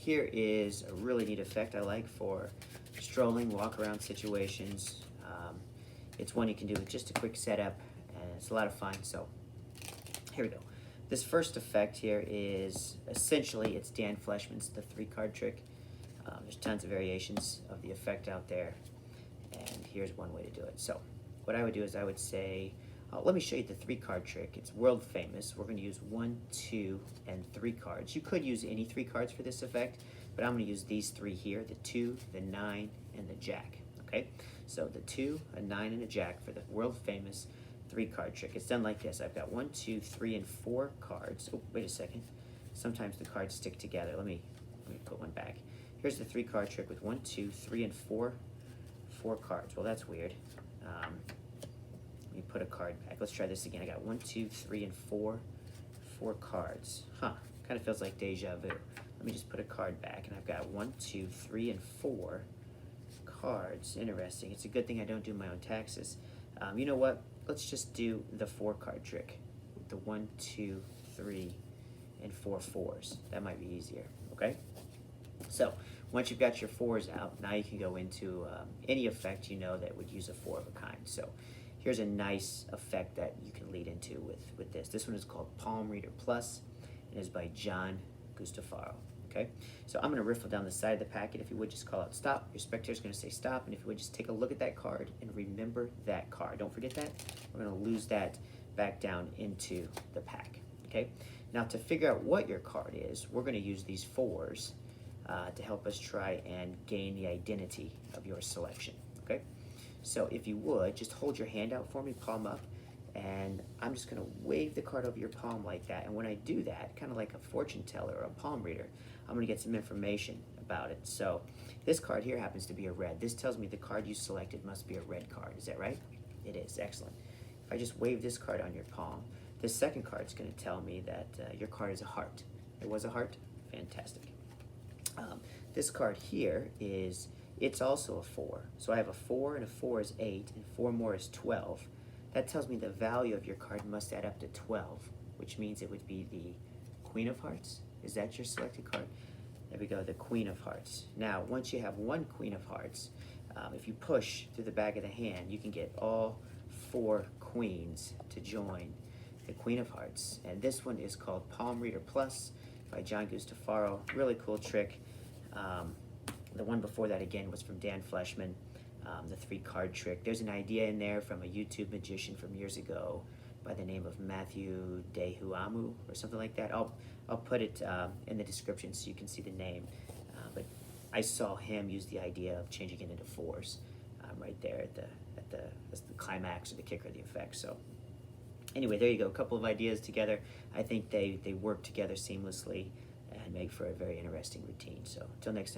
here is a really neat effect I like for strolling, walk around situations. It's one you can do with just a quick setup, and it's a lot of fun. So here we go. This first effect here is essentially it's Dan Fleischman's the 3-card trick. There's tons of variations of the effect out there, and here's one way to do it. So what I would do is I would say, let me show you the 3-card trick. It's world famous. We're going to use 1, 2, and 3 cards. You could use any 3 cards for this effect, but I'm going to use these 3 here, the 2, the 9, and the Jack. Okay, so the 2, a 9, and a Jack for the world famous 3-card trick. It's done like this. I've got 1, 2, 3, and 4 cards. Oh, wait a second. Sometimes the cards stick together. Let me put one back. Here's the 3-card trick with 1, 2, 3, and 4 cards. Well, that's weird. Let me put a card back. Let's try this again. I got 1, 2, 3, and 4 cards. Huh? Kind of feels like deja vu. Let me just put a card back, and I've got 1, 2, 3, and 4 cards. Interesting. It's a good thing I don't do my own taxes. You know what? Let's just do the 4-card trick. The 1, 2, 3, and 4 fours. That might be easier. Okay. So once you've got your 4s out, now you can go into any effect you know that would use a 4 of a kind. So here's a nice effect that you can lead into with this. This one is called Palm Reader Plus, and is by Gustaferro. Okay, so I'm going to riffle down the side of the packet. If you would just call out stop, your spectator's going to say stop, and if you would just take a look at that card and remember that card. Don't forget that. We're going to lose that back down into the pack. Okay, now to figure out what your card is, we're going to use these 4s to help us try and gain the identity of your selection. Okay, so if you would just hold your hand out for me, palm up, and I'm just going to wave the card over your palm like that. And when I do that, kind of like a fortune teller or a palm reader, I'm going to get some information about it. So this card here happens to be a red. This tells me the card you selected must be a red card. Is that right? It is. Excellent. If I just wave this card on your palm, this second card is going to tell me that your card is a heart. It was a heart? Fantastic. This card here it's also a 4. So I have a 4, and a 4 is 8, and 4 more is 12. That tells me the value of your card must add up to 12, which means it would be the Queen of Hearts. Is that your selected card? There we go, the Queen of Hearts. Now, once you have one Queen of Hearts, if you push through the back of the hand, you can get all 4 queens to join the Queen of Hearts. And this one is called Palm Reader Plus by Gustaferro. Really cool trick. The one before that, again, was from Dan Fleshman, the 3-card trick. There's an idea in there from a YouTube magician from years ago by the name of Matt Du Heaume or something like that. I'll put it in the description so you can see the name. But I saw him use the idea of changing it into 4s right there at the climax or the kicker of the effect. So anyway, there you go. A couple of ideas together. I think they work together seamlessly and make for a very interesting routine. So until next time.